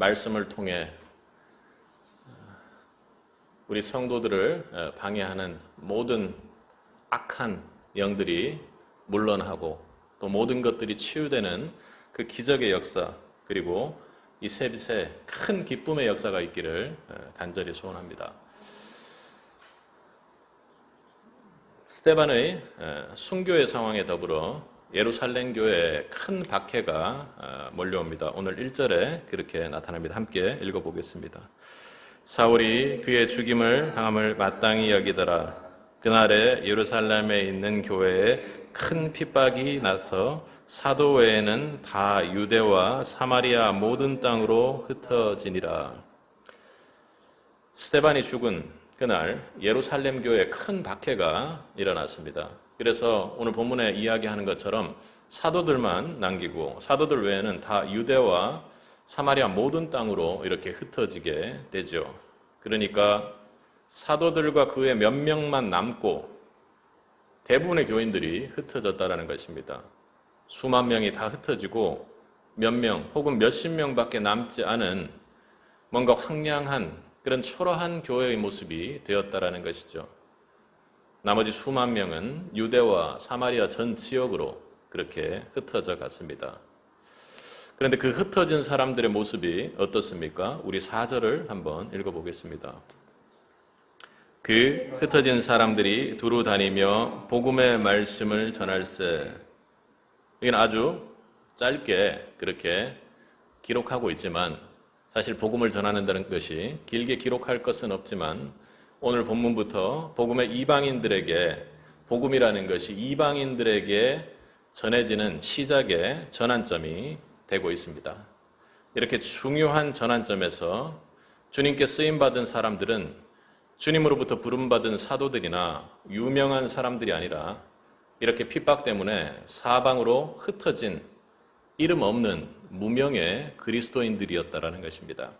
말씀을 통해 우리 성도들을 방해하는 모든 악한 영들이 물러나고 또 모든 것들이 치유되는 그 기적의 역사, 그리고 이 세빛에 큰 기쁨의 역사가 있기를 간절히 소원합니다. 스데반의 순교의 상황에 더불어 예루살렘 교회에 큰 박해가 몰려옵니다. 오늘 1절에 그렇게 나타납니다. 함께 읽어보겠습니다. 사울이 그의 죽임을 당함을 마땅히 여기더라. 그날에 예루살렘에 있는 교회에 큰 핍박이 나서 사도 외에는 다 유대와 사마리아 모든 땅으로 흩어지니라. 스데반이 죽은 그날 예루살렘 교회에 큰 박해가 일어났습니다. 그래서 오늘 본문에 이야기하는 것처럼 사도들만 남기고 사도들 외에는 다 유대와 사마리아 모든 땅으로 이렇게 흩어지게 되죠. 그러니까 사도들과 그의 몇 명만 남고 대부분의 교인들이 흩어졌다는 것입니다. 수만 명이 다 흩어지고 몇 명 혹은 몇십 명밖에 남지 않은 뭔가 황량한 그런 초라한 교회의 모습이 되었다는 것이죠. 나머지 수만 명은 유대와 사마리아 전 지역으로 그렇게 흩어져 갔습니다. 그런데 그 흩어진 사람들의 모습이 어떻습니까? 우리 4절을 한번 읽어보겠습니다. 그 흩어진 사람들이 두루 다니며 복음의 말씀을 전할세. 이건 아주 짧게 그렇게 기록하고 있지만 사실 복음을 전하는다는 것이 길게 기록할 것은 없지만 오늘 본문부터 복음의 이방인들에게 복음이라는 것이 이방인들에게 전해지는 시작의 전환점이 되고 있습니다. 이렇게 중요한 전환점에서 주님께 쓰임받은 사람들은 주님으로부터 부름받은 사도들이나 유명한 사람들이 아니라 이렇게 핍박 때문에 사방으로 흩어진 이름 없는 무명의 그리스도인들이었다라는 것입니다.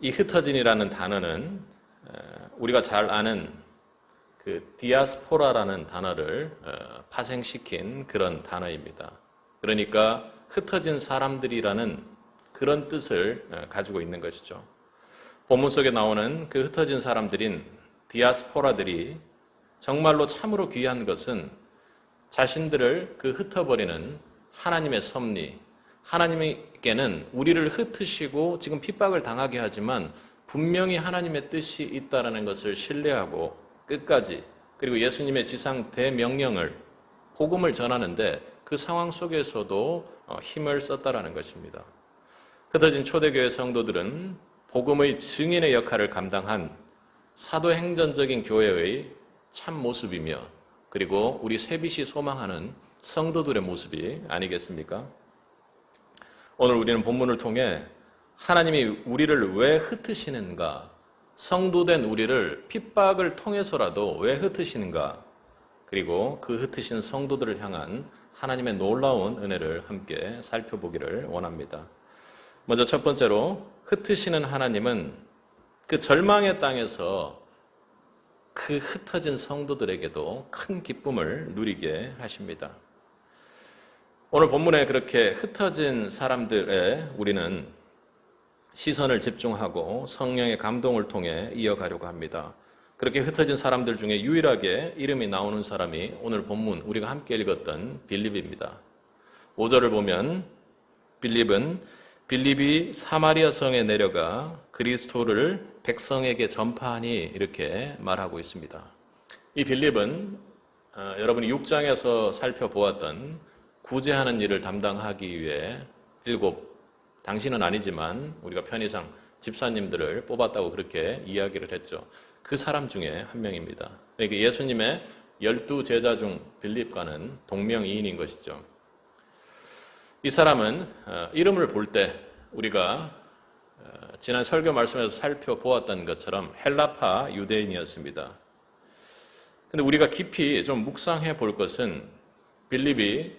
이 흩어진이라는 단어는 우리가 잘 아는 그 디아스포라라는 단어를 파생시킨 그런 단어입니다. 그러니까 흩어진 사람들이라는 그런 뜻을 가지고 있는 것이죠. 본문 속에 나오는 그 흩어진 사람들인 디아스포라들이 정말로 참으로 귀한 것은 자신들을 그 흩어버리는 하나님의 섭리, 하나님께는 우리를 흩으시고 지금 핍박을 당하게 하지만 분명히 하나님의 뜻이 있다는 것을 신뢰하고 끝까지, 그리고 예수님의 지상 대명령을 복음을 전하는데 그 상황 속에서도 힘을 썼다라는 것입니다. 흩어진 초대교회 성도들은 복음의 증인의 역할을 감당한 사도행전적인 교회의 참 모습이며 그리고 우리 새빛이 소망하는 성도들의 모습이 아니겠습니까? 오늘 우리는 본문을 통해 하나님이 우리를 왜 흩으시는가, 성도된 우리를 핍박을 통해서라도 왜 흩으시는가, 그리고 그 흩으신 성도들을 향한 하나님의 놀라운 은혜를 함께 살펴보기를 원합니다. 먼저 첫 번째로 흩으시는 하나님은 그 절망의 땅에서 그 흩어진 성도들에게도 큰 기쁨을 누리게 하십니다. 오늘 본문에 그렇게 흩어진 사람들의 우리는 시선을 집중하고 성령의 감동을 통해 이어가려고 합니다. 그렇게 흩어진 사람들 중에 유일하게 이름이 나오는 사람이 오늘 본문 우리가 함께 읽었던 빌립입니다. 5절을 보면 빌립이 사마리아 성에 내려가 그리스도를 백성에게 전파하니 이렇게 말하고 있습니다. 이 빌립은 여러분이 6장에서 살펴보았던 구제하는 일을 담당하기 위해 7, 당신은 아니지만 우리가 편의상 집사님들을 뽑았다고 그렇게 이야기를 했죠. 그 사람 중에 한 명입니다. 그러니까 예수님의 12제자 중 빌립과는 동명이인인 것이죠. 이 사람은 이름을 볼 때 우리가 지난 설교 말씀에서 살펴보았던 것처럼 헬라파 유대인이었습니다. 그런데 우리가 깊이 좀 묵상해 볼 것은 빌립이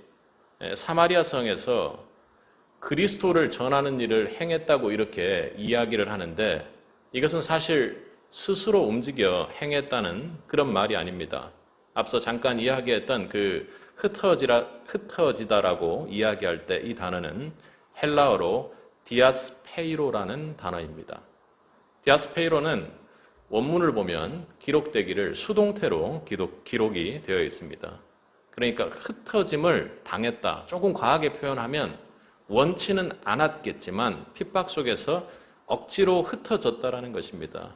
사마리아 성에서 그리스도를 전하는 일을 행했다고 이렇게 이야기를 하는데 이것은 사실 스스로 움직여 행했다는 그런 말이 아닙니다. 앞서 잠깐 이야기했던 그 흩어지다라고 이야기할 때 이 단어는 헬라어로 디아스페이로라는 단어입니다. 디아스페이로는 원문을 보면 기록되기를 수동태로 기록이 되어 있습니다. 그러니까 흩어짐을 당했다. 조금 과하게 표현하면 원치는 않았겠지만 핍박 속에서 억지로 흩어졌다라는 것입니다.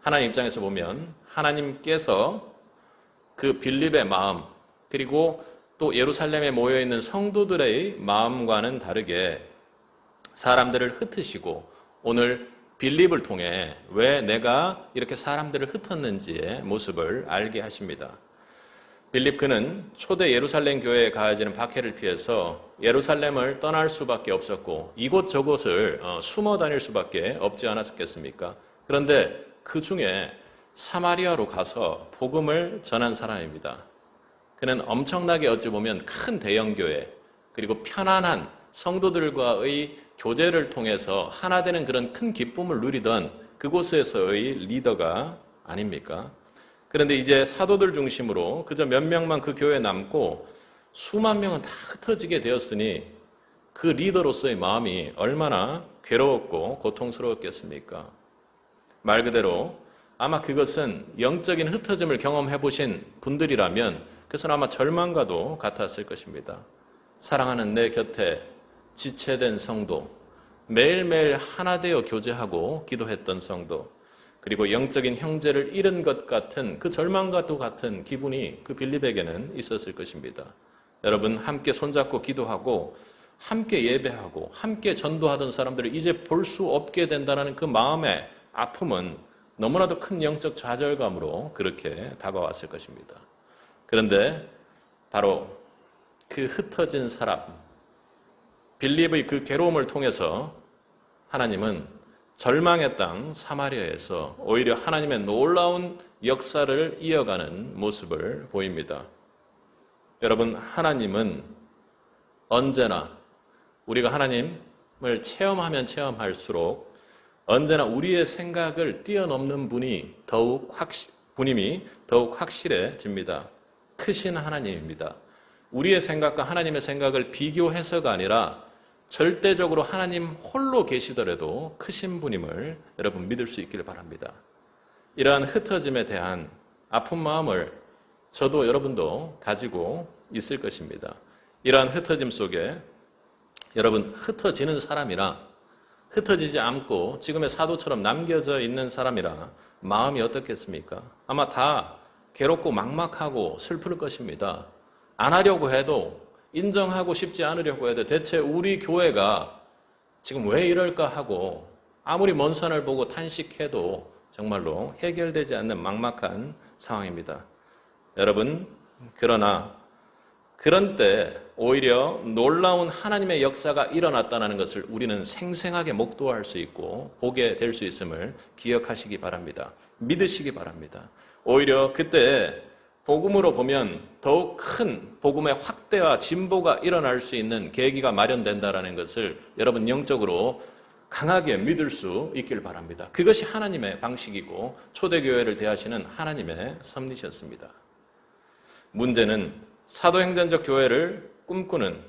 하나님 입장에서 보면 하나님께서 그 빌립의 마음 그리고 또 예루살렘에 모여있는 성도들의 마음과는 다르게 사람들을 흩으시고 오늘 빌립을 통해 왜 내가 이렇게 사람들을 흩었는지의 모습을 알게 하십니다. 빌립 그는 초대 예루살렘 교회에 가해지는 박해를 피해서 예루살렘을 떠날 수밖에 없었고 이곳저곳을 숨어 다닐 수밖에 없지 않았겠습니까? 그런데 그 중에 사마리아로 가서 복음을 전한 사람입니다. 그는 엄청나게 어찌 보면 큰 대형교회 그리고 편안한 성도들과의 교제를 통해서 하나 되는 그런 큰 기쁨을 누리던 그곳에서의 리더가 아닙니까? 그런데 이제 사도들 중심으로 그저 몇 명만 그 교회에 남고 수만 명은 다 흩어지게 되었으니 그 리더로서의 마음이 얼마나 괴로웠고 고통스러웠겠습니까? 말 그대로 아마 그것은 영적인 흩어짐을 경험해 보신 분들이라면 그것은 아마 절망과도 같았을 것입니다. 사랑하는 내 곁에 지체된 성도, 매일매일 하나 되어 교제하고 기도했던 성도, 그리고 영적인 형제를 잃은 것 같은 그 절망과도 같은 기분이 그 빌립에게는 있었을 것입니다. 여러분 함께 손잡고 기도하고 함께 예배하고 함께 전도하던 사람들을 이제 볼 수 없게 된다는 그 마음의 아픔은 너무나도 큰 영적 좌절감으로 그렇게 다가왔을 것입니다. 그런데 바로 그 흩어진 사람, 빌립의 그 괴로움을 통해서 하나님은 절망의 땅 사마리아에서 오히려 하나님의 놀라운 역사를 이어가는 모습을 보입니다. 여러분, 하나님은 언제나 우리가 하나님을 체험하면 체험할수록 언제나 우리의 생각을 뛰어넘는 분임이 더욱 확실해집니다. 크신 하나님입니다. 우리의 생각과 하나님의 생각을 비교해서가 아니라 절대적으로 하나님 홀로 계시더라도 크신 분임을 여러분 믿을 수 있기를 바랍니다. 이러한 흩어짐에 대한 아픈 마음을 저도 여러분도 가지고 있을 것입니다. 이러한 흩어짐 속에 여러분 흩어지는 사람이나 흩어지지 않고 지금의 사도처럼 남겨져 있는 사람이라 마음이 어떻겠습니까? 아마 다 괴롭고 막막하고 슬플 것입니다. 안 하려고 해도 인정하고 싶지 않으려고 해도 대체 우리 교회가 지금 왜 이럴까 하고 아무리 먼 산을 보고 탄식해도 정말로 해결되지 않는 막막한 상황입니다. 여러분, 그러나 그런 때 오히려 놀라운 하나님의 역사가 일어났다는 것을 우리는 생생하게 목도할 수 있고 보게 될 수 있음을 기억하시기 바랍니다. 믿으시기 바랍니다. 오히려 그때 복음으로 보면 더욱 큰 복음의 확대와 진보가 일어날 수 있는 계기가 마련된다는 것을 여러분 영적으로 강하게 믿을 수 있길 바랍니다. 그것이 하나님의 방식이고 초대교회를 대하시는 하나님의 섭리셨습니다. 문제는 사도행전적 교회를 꿈꾸는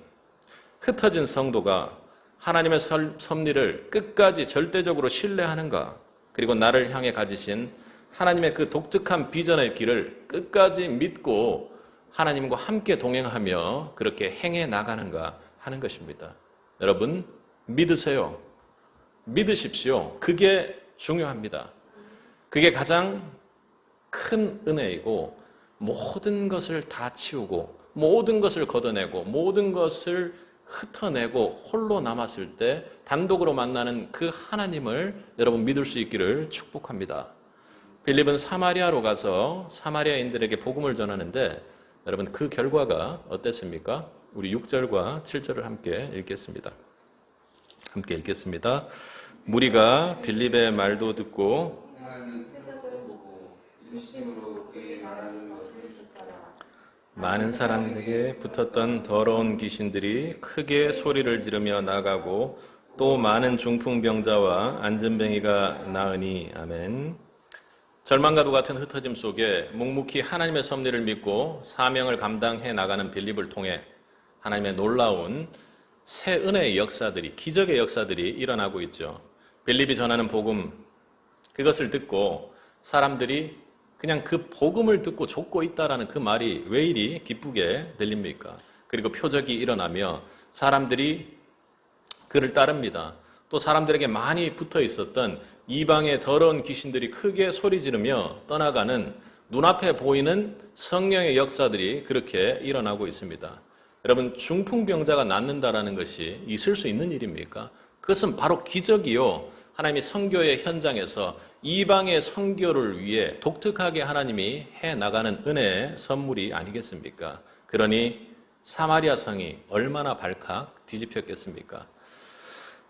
흩어진 성도가 하나님의 섭리를 끝까지 절대적으로 신뢰하는가, 그리고 나를 향해 가지신 하나님의 그 독특한 비전의 길을 끝까지 믿고 하나님과 함께 동행하며 그렇게 행해 나가는가 하는 것입니다. 여러분, 믿으세요. 믿으십시오. 그게 중요합니다. 그게 가장 큰 은혜이고 모든 것을 다 치우고 모든 것을 걷어내고 모든 것을 흩어내고 홀로 남았을 때 단독으로 만나는 그 하나님을 여러분 믿을 수 있기를 축복합니다. 빌립은 사마리아로 가서 사마리아인들에게 복음을 전하는데 여러분 그 결과가 어땠습니까? 우리 6절과 7절을 함께 읽겠습니다. 무리가 빌립의 말도 듣고 많은 사람에게 붙었던 더러운 귀신들이 크게 소리를 지르며 나가고 또 많은 중풍병자와 안전뱅이가 나으니. 아멘. 절망과도 같은 흩어짐 속에 묵묵히 하나님의 섭리를 믿고 사명을 감당해 나가는 빌립을 통해 하나님의 놀라운 새 은혜의 역사들이, 기적의 역사들이 일어나고 있죠. 빌립이 전하는 복음, 그것을 듣고 사람들이 그냥 그 복음을 듣고 좇고 있다라는 그 말이 왜 이리 기쁘게 들립니까? 그리고 표적이 일어나며 사람들이 그를 따릅니다. 또 사람들에게 많이 붙어 있었던 이방의 더러운 귀신들이 크게 소리 지르며 떠나가는 눈앞에 보이는 성령의 역사들이 그렇게 일어나고 있습니다. 여러분, 중풍병자가 낫는다라는 것이 있을 수 있는 일입니까? 그것은 바로 기적이요. 하나님이 선교의 현장에서 이방의 선교를 위해 독특하게 하나님이 해나가는 은혜의 선물이 아니겠습니까? 그러니 사마리아 성이 얼마나 발칵 뒤집혔겠습니까?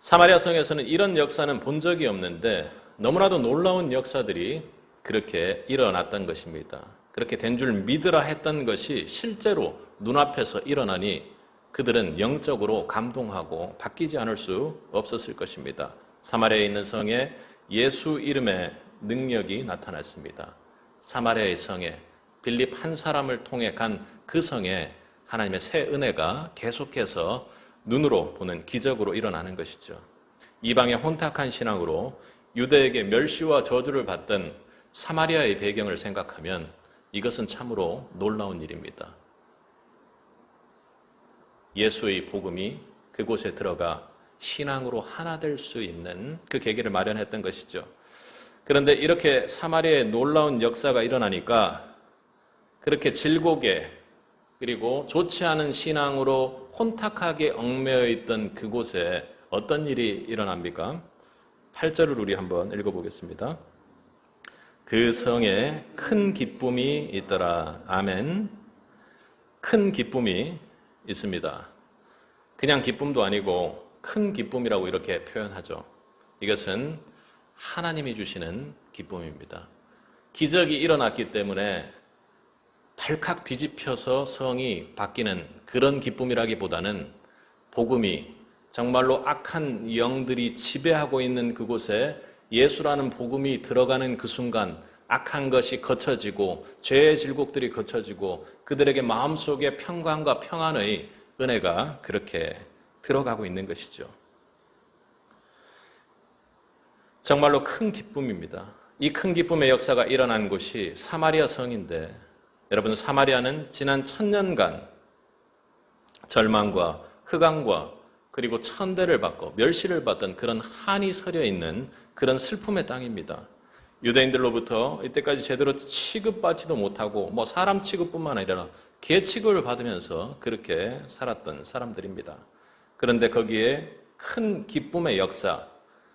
사마리아 성에서는 이런 역사는 본 적이 없는데 너무나도 놀라운 역사들이 그렇게 일어났던 것입니다. 그렇게 된 줄 믿으라 했던 것이 실제로 눈앞에서 일어나니 그들은 영적으로 감동하고 바뀌지 않을 수 없었을 것입니다. 사마리아에 있는 성에 예수 이름의 능력이 나타났습니다. 사마리아의 성에 빌립 한 사람을 통해 간 그 성에 하나님의 새 은혜가 계속해서 눈으로 보는 기적으로 일어나는 것이죠. 이방의 혼탁한 신앙으로 유대에게 멸시와 저주를 받던 사마리아의 배경을 생각하면 이것은 참으로 놀라운 일입니다. 예수의 복음이 그곳에 들어가 신앙으로 하나 될 수 있는 그 계기를 마련했던 것이죠. 그런데 이렇게 사마리아의 놀라운 역사가 일어나니까 그렇게 질곡에 그리고 좋지 않은 신앙으로 혼탁하게 얽매여 있던 그곳에 어떤 일이 일어납니까? 8절을 우리 한번 읽어보겠습니다. 그 성에 큰 기쁨이 있더라. 아멘. 큰 기쁨이 있습니다. 그냥 기쁨도 아니고 큰 기쁨이라고 이렇게 표현하죠. 이것은 하나님이 주시는 기쁨입니다. 기적이 일어났기 때문에 발칵 뒤집혀서 성이 바뀌는 그런 기쁨이라기보다는 복음이 정말로 악한 영들이 지배하고 있는 그곳에 예수라는 복음이 들어가는 그 순간 악한 것이 거쳐지고 죄의 질곡들이 거쳐지고 그들에게 마음속에 평강과 평안의 은혜가 그렇게 들어가고 있는 것이죠. 정말로 큰 기쁨입니다. 이 큰 기쁨의 역사가 일어난 곳이 사마리아 성인데 여러분, 사마리아는 지난 1000년간 절망과 흑암과 그리고 천대를 받고 멸시를 받던 그런 한이 서려 있는 그런 슬픔의 땅입니다. 유대인들로부터 이때까지 제대로 취급받지도 못하고 사람 취급뿐만 아니라 개 취급을 받으면서 그렇게 살았던 사람들입니다. 그런데 거기에 큰 기쁨의 역사,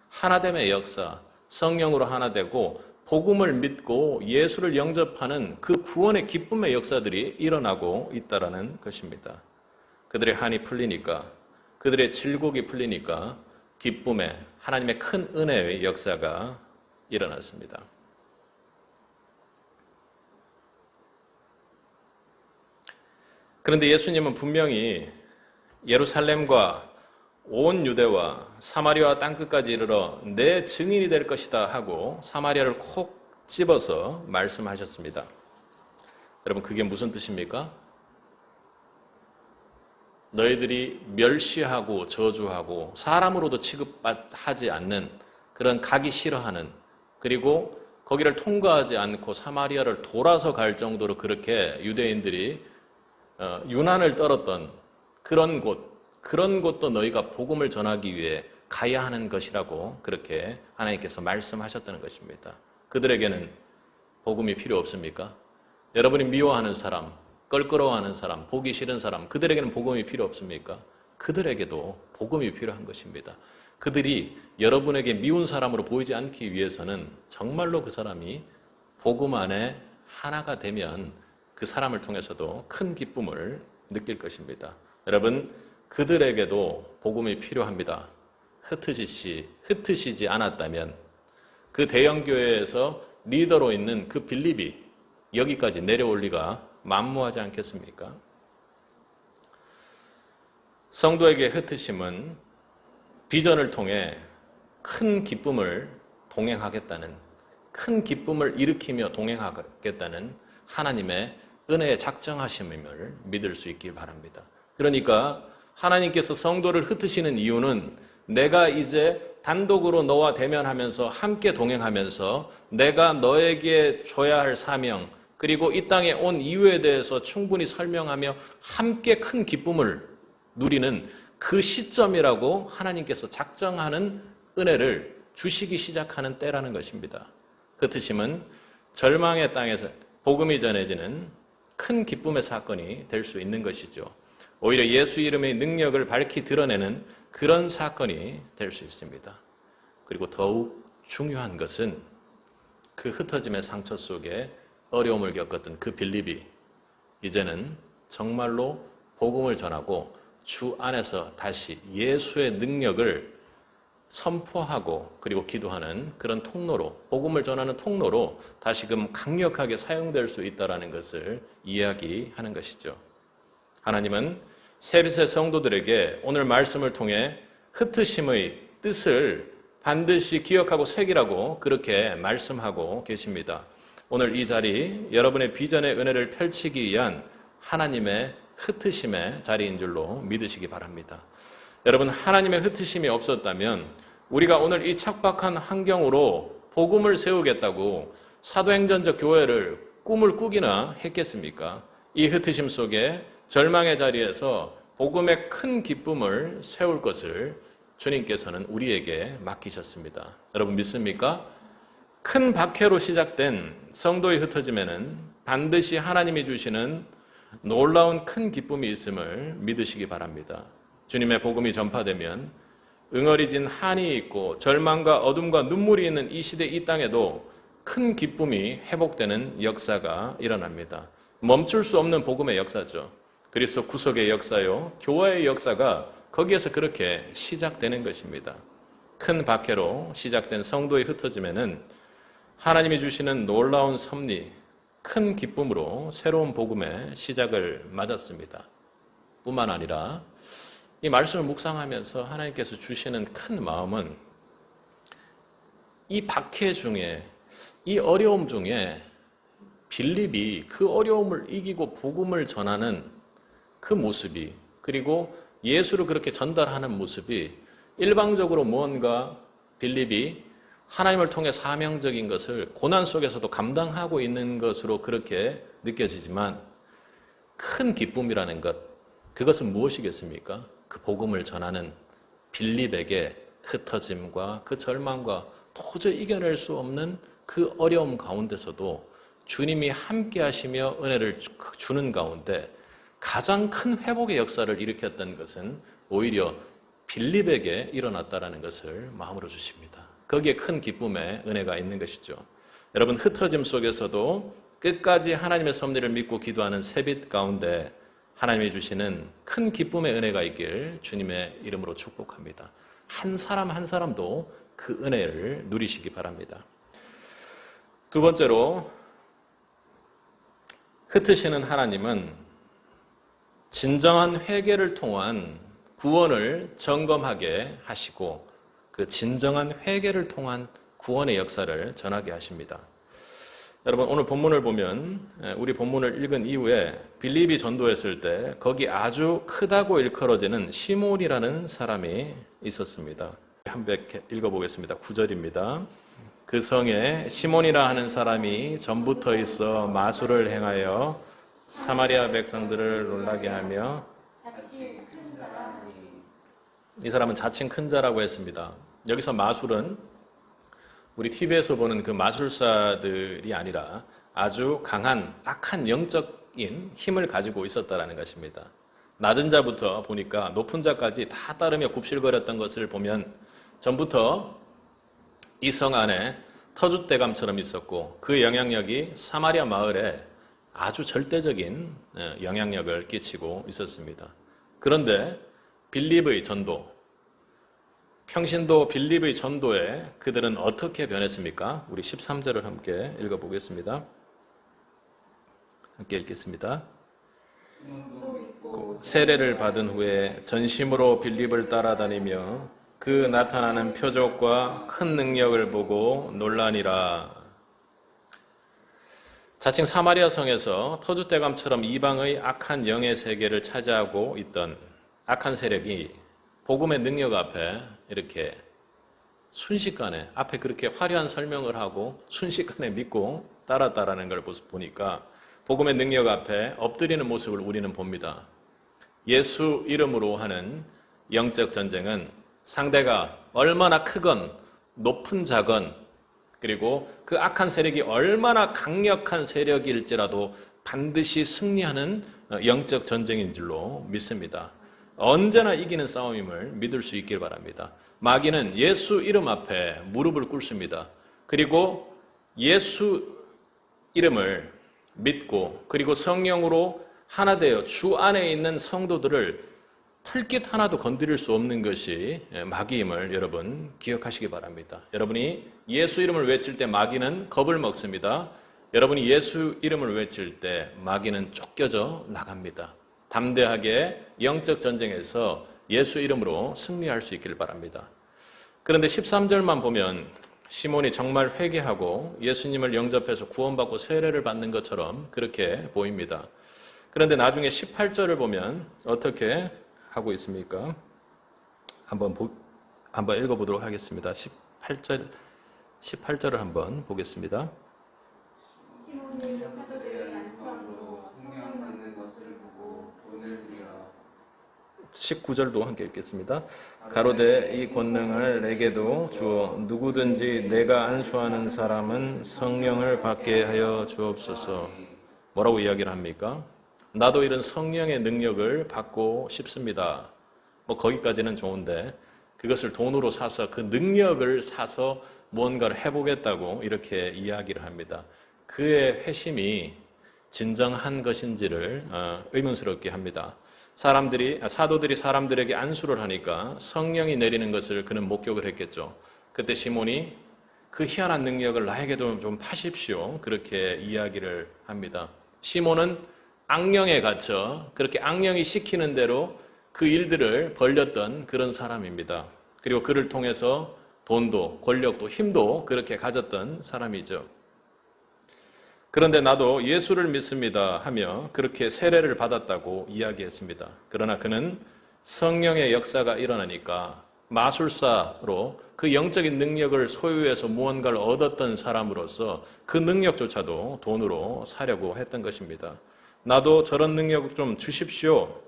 하나됨의 역사, 성령으로 하나 되고 복음을 믿고 예수를 영접하는 그 구원의 기쁨의 역사들이 일어나고 있다는 것입니다. 그들의 한이 풀리니까, 그들의 질곡이 풀리니까 기쁨의 하나님의 큰 은혜의 역사가 일어났습니다. 그런데 예수님은 분명히 예루살렘과 온 유대와 사마리아 땅끝까지 이르러 내 증인이 될 것이다 하고 사마리아를 콕 집어서 말씀하셨습니다. 여러분, 그게 무슨 뜻입니까? 너희들이 멸시하고 저주하고 사람으로도 취급하지 않는 그런 가기 싫어하는 그리고 거기를 통과하지 않고 사마리아를 돌아서 갈 정도로 그렇게 유대인들이 유난을 떨었던 그런 곳도 너희가 복음을 전하기 위해 가야 하는 것이라고 그렇게 하나님께서 말씀하셨다는 것입니다. 그들에게는 복음이 필요 없습니까? 여러분이 미워하는 사람, 껄끄러워하는 사람, 보기 싫은 사람, 그들에게는 복음이 필요 없습니까? 그들에게도 복음이 필요한 것입니다. 그들이 여러분에게 미운 사람으로 보이지 않기 위해서는 정말로 그 사람이 복음 안에 하나가 되면 그 사람을 통해서도 큰 기쁨을 느낄 것입니다. 여러분, 그들에게도 복음이 필요합니다. 흩으시지 않았다면 그 대형교회에서 리더로 있는 그 빌립이 여기까지 내려올 리가 만무하지 않겠습니까? 성도에게 흩으심은 비전을 통해 큰 기쁨을 동행하겠다는 큰 기쁨을 일으키며 동행하겠다는 하나님의 은혜의 작정하심임을 믿을 수 있길 바랍니다. 그러니까 하나님께서 성도를 흩으시는 이유는 내가 이제 단독으로 너와 대면하면서 함께 동행하면서 내가 너에게 줘야 할 사명, 그리고 이 땅에 온 이유에 대해서 충분히 설명하며 함께 큰 기쁨을 누리는 그 시점이라고 하나님께서 작정하는 은혜를 주시기 시작하는 때라는 것입니다. 흩으심은 절망의 땅에서 복음이 전해지는 큰 기쁨의 사건이 될 수 있는 것이죠. 오히려 예수 이름의 능력을 밝히 드러내는 그런 사건이 될 수 있습니다. 그리고 더욱 중요한 것은 그 흩어짐의 상처 속에 어려움을 겪었던 그 빌립이 이제는 정말로 복음을 전하고 주 안에서 다시 예수의 능력을 선포하고 그리고 기도하는 그런 통로로, 복음을 전하는 통로로 다시금 강력하게 사용될 수 있다는 것을 이야기하는 것이죠. 하나님은 세빛의 성도들에게 오늘 말씀을 통해 흩으심의 뜻을 반드시 기억하고 새기라고 그렇게 말씀하고 계십니다. 오늘 이 자리, 여러분의 비전의 은혜를 펼치기 위한 하나님의 흩으심의 자리인 줄로 믿으시기 바랍니다. 여러분, 하나님의 흩으심이 없었다면 우리가 오늘 이 척박한 환경으로 복음을 세우겠다고 사도행전적 교회를 꿈을 꾸기나 했겠습니까? 이 흩으심 속에 절망의 자리에서 복음의 큰 기쁨을 세울 것을 주님께서는 우리에게 맡기셨습니다. 여러분 믿습니까? 큰 박해로 시작된 성도의 흩어짐에는 반드시 하나님이 주시는 놀라운 큰 기쁨이 있음을 믿으시기 바랍니다. 주님의 복음이 전파되면 응어리진 한이 있고 절망과 어둠과 눈물이 있는 이 시대 이 땅에도 큰 기쁨이 회복되는 역사가 일어납니다. 멈출 수 없는 복음의 역사죠. 그리스도 구속의 역사요, 교회의 역사가 거기에서 그렇게 시작되는 것입니다. 큰 박해로 시작된 성도의 흩어짐에는 하나님이 주시는 놀라운 섭리, 큰 기쁨으로 새로운 복음의 시작을 맞았습니다. 뿐만 아니라 이 말씀을 묵상하면서 하나님께서 주시는 큰 마음은 이 박해 중에, 이 어려움 중에 빌립이 그 어려움을 이기고 복음을 전하는 그 모습이, 그리고 예수를 그렇게 전달하는 모습이 일방적으로 무언가 빌립이 하나님을 통해 사명적인 것을 고난 속에서도 감당하고 있는 것으로 그렇게 느껴지지만 큰 기쁨이라는 것, 그것은 무엇이겠습니까? 그 복음을 전하는 빌립에게 흩어짐과 그 절망과 도저히 이겨낼 수 없는 그 어려움 가운데서도 주님이 함께 하시며 은혜를 주는 가운데 가장 큰 회복의 역사를 일으켰던 것은 오히려 빌립에게 일어났다는 것을 마음으로 주십니다. 거기에 큰 기쁨의 은혜가 있는 것이죠. 여러분, 흩어짐 속에서도 끝까지 하나님의 섭리를 믿고 기도하는 세빛 가운데 하나님이 주시는 큰 기쁨의 은혜가 있길 주님의 이름으로 축복합니다. 한 사람 한 사람도 그 은혜를 누리시기 바랍니다. 두 번째로, 흩으시는 하나님은 진정한 회개를 통한 구원을 점검하게 하시고 그 진정한 회개를 통한 구원의 역사를 전하게 하십니다. 여러분, 오늘 본문을 보면, 우리 본문을 읽은 이후에 빌립이 전도했을 때 거기 아주 크다고 일컬어지는 시몬이라는 사람이 있었습니다. 한번 읽어보겠습니다. 9절입니다. 그 성에 시몬이라 하는 사람이 전부터 있어 마술을 행하여 사마리아 백성들을 놀라게 하며, 이 사람은 자칭 큰 자라고 했습니다. 여기서 마술은 우리 TV에서 보는 그 마술사들이 아니라 아주 강한 악한 영적인 힘을 가지고 있었다는 것입니다. 낮은 자부터 보니까 높은 자까지 다 따르며 굽실거렸던 것을 보면 전부터 이 성 안에 터줏대감처럼 있었고 그 영향력이 사마리아 마을에 아주 절대적인 영향력을 끼치고 있었습니다. 그런데 빌립의 전도, 평신도 빌립의 전도에 그들은 어떻게 변했습니까? 우리 13절을 함께 읽어보겠습니다. 함께 읽겠습니다. 세례를 받은 후에 전심으로 빌립을 따라다니며 그 나타나는 표적과 큰 능력을 보고 놀라니라. 자칭 사마리아 성에서 터줏대감처럼 이방의 악한 영의 세계를 차지하고 있던 악한 세력이 복음의 능력 앞에 이렇게 순식간에 앞에 그렇게 화려한 설명을 하고 순식간에 믿고 따랐다라는 걸 보니까 복음의 능력 앞에 엎드리는 모습을 우리는 봅니다. 예수 이름으로 하는 영적 전쟁은 상대가 얼마나 크건 높은 자건 그리고 그 악한 세력이 얼마나 강력한 세력일지라도 반드시 승리하는 영적 전쟁인 줄로 믿습니다. 언제나 이기는 싸움임을 믿을 수 있길 바랍니다. 마귀는 예수 이름 앞에 무릎을 꿇습니다. 그리고 예수 이름을 믿고 그리고 성령으로 하나 되어 주 안에 있는 성도들을 털깃 하나도 건드릴 수 없는 것이 마귀임을 여러분 기억하시기 바랍니다. 여러분이 예수 이름을 외칠 때 마귀는 겁을 먹습니다. 여러분이 예수 이름을 외칠 때 마귀는 쫓겨져 나갑니다. 담대하게 영적 전쟁에서 예수 이름으로 승리할 수 있기를 바랍니다. 그런데 13절만 보면 시몬이 정말 회개하고 예수님을 영접해서 구원받고 세례를 받는 것처럼 그렇게 보입니다. 그런데 나중에 18절을 보면 어떻게 하고 있습니까? 한번 읽어보도록 하겠습니다. 18절을 한번 보겠습니다. 시몬이 사도들의 안수함으로 성령 받는 것을 보고 돈을 들여 19절도 함께 읽겠습니다. 가로되 이 권능을 내게도 주어 누구든지 내가 안수하는 사람은 성령을 받게 하여 주옵소서. 뭐라고 이야기를 합니까? 나도 이런 성령의 능력을 받고 싶습니다. 거기까지는 좋은데 그것을 돈으로 사서 그 능력을 사서 무언가를 해보겠다고 이렇게 이야기를 합니다. 그의 회심이 진정한 것인지를 의문스럽게 합니다. 사도들이 사람들에게 안수를 하니까 성령이 내리는 것을 그는 목격을 했겠죠. 그때 시몬이 그 희한한 능력을 나에게도 좀 파십시오. 그렇게 이야기를 합니다. 시몬은 악령에 갇혀 그렇게 악령이 시키는 대로 그 일들을 벌렸던 그런 사람입니다. 그리고 그를 통해서 돈도 권력도 힘도 그렇게 가졌던 사람이죠. 그런데 나도 예수를 믿습니다 하며 그렇게 세례를 받았다고 이야기했습니다. 그러나 그는 성령의 역사가 일어나니까 마술사로 그 영적인 능력을 소유해서 무언가를 얻었던 사람으로서 그 능력조차도 돈으로 사려고 했던 것입니다. 나도 저런 능력 좀 주십시오.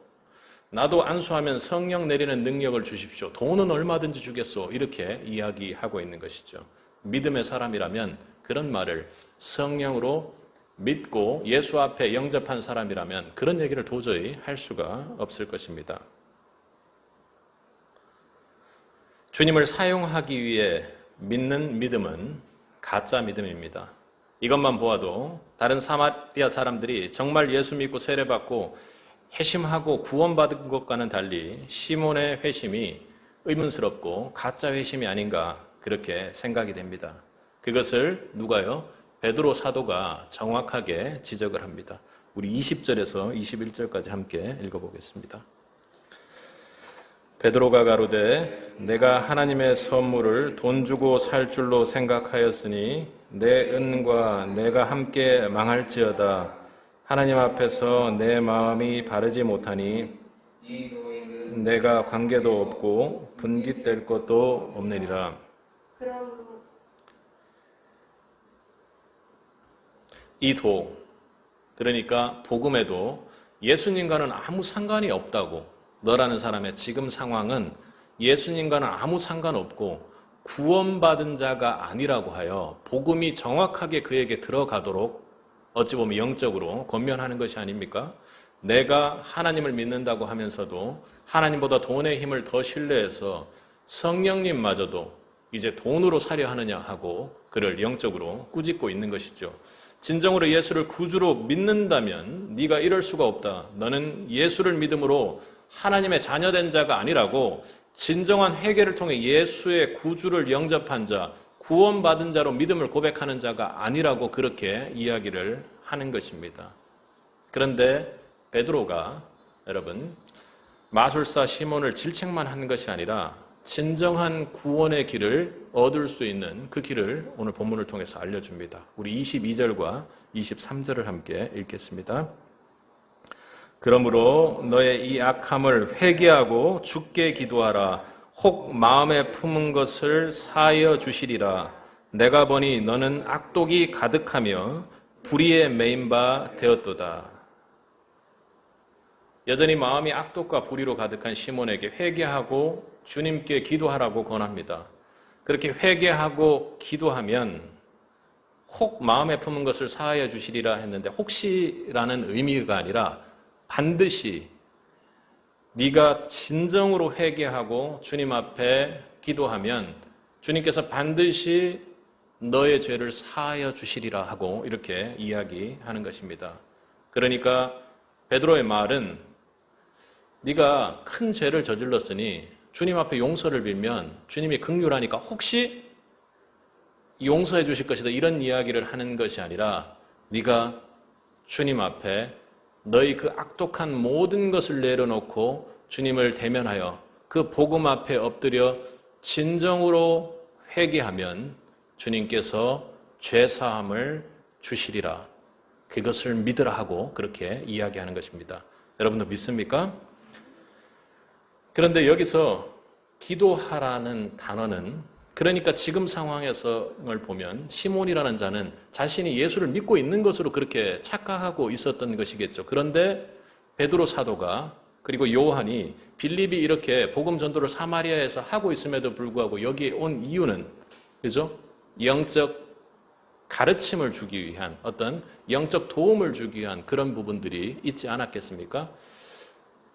나도 안수하면 성령 내리는 능력을 주십시오. 돈은 얼마든지 주겠소. 이렇게 이야기하고 있는 것이죠. 믿음의 사람이라면 그런 말을 성령으로 믿고 예수 앞에 영접한 사람이라면 그런 얘기를 도저히 할 수가 없을 것입니다. 주님을 사용하기 위해 믿는 믿음은 가짜 믿음입니다. 이것만 보아도 다른 사마리아 사람들이 정말 예수 믿고 세례받고 회심하고 구원받은 것과는 달리 시몬의 회심이 의문스럽고 가짜 회심이 아닌가 그렇게 생각이 됩니다. 그것을 누가요? 베드로 사도가 정확하게 지적을 합니다. 우리 20절에서 21절까지 함께 읽어보겠습니다. 베드로가 가로되 내가 하나님의 선물을 돈 주고 살 줄로 생각하였으니 내 은과 내가 함께 망할지어다. 하나님 앞에서 내 마음이 바르지 못하니 내가 관계도 없고 분깃될 것도 없느니라. 이 도, 그러니까 복음에도 예수님과는 아무 상관이 없다고, 너라는 사람의 지금 상황은 예수님과는 아무 상관없고 구원받은 자가 아니라고 하여 복음이 정확하게 그에게 들어가도록 어찌 보면 영적으로 권면하는 것이 아닙니까? 내가 하나님을 믿는다고 하면서도 하나님보다 돈의 힘을 더 신뢰해서 성령님마저도 이제 돈으로 사려 하느냐 하고 그를 영적으로 꾸짖고 있는 것이죠. 진정으로 예수를 구주로 믿는다면 네가 이럴 수가 없다. 너는 예수를 믿음으로 하나님의 자녀된 자가 아니라고 진정한 회개를 통해 예수의 구주를 영접한 자, 구원받은 자로 믿음을 고백하는 자가 아니라고 그렇게 이야기를 하는 것입니다. 그런데 베드로가 여러분 마술사 시몬을 질책만 하는 것이 아니라 진정한 구원의 길을 얻을 수 있는 그 길을 오늘 본문을 통해서 알려줍니다. 우리 22절과 23절을 함께 읽겠습니다. 그러므로 너의 이 악함을 회개하고 주께 기도하라. 혹 마음에 품은 것을 사하여 주시리라. 내가 보니 너는 악독이 가득하며 불의에 매인 바 되었도다. 여전히 마음이 악독과 불의로 가득한 시몬에게 회개하고 주님께 기도하라고 권합니다. 그렇게 회개하고 기도하면 혹 마음에 품은 것을 사하여 주시리라 했는데 혹시라는 의미가 아니라 반드시 네가 진정으로 회개하고 주님 앞에 기도하면 주님께서 반드시 너의 죄를 사하여 주시리라 하고 이렇게 이야기하는 것입니다. 그러니까 베드로의 말은 네가 큰 죄를 저질렀으니 주님 앞에 용서를 빌면 주님이 긍휼하니까 혹시 용서해 주실 것이다 이런 이야기를 하는 것이 아니라 네가 주님 앞에 너희 그 악독한 모든 것을 내려놓고 주님을 대면하여 그 복음 앞에 엎드려 진정으로 회개하면 주님께서 죄사함을 주시리라. 그것을 믿으라 하고 그렇게 이야기하는 것입니다. 여러분도 믿습니까? 그런데 여기서 기도하라는 단어는 그러니까 지금 상황에서를 보면 시몬이라는 자는 자신이 예수를 믿고 있는 것으로 그렇게 착각하고 있었던 것이겠죠. 그런데 베드로 사도가 그리고 요한이 빌립이 이렇게 복음 전도를 사마리아에서 하고 있음에도 불구하고 여기에 온 이유는 그죠? 영적 가르침을 주기 위한 어떤 영적 도움을 주기 위한 그런 부분들이 있지 않았겠습니까?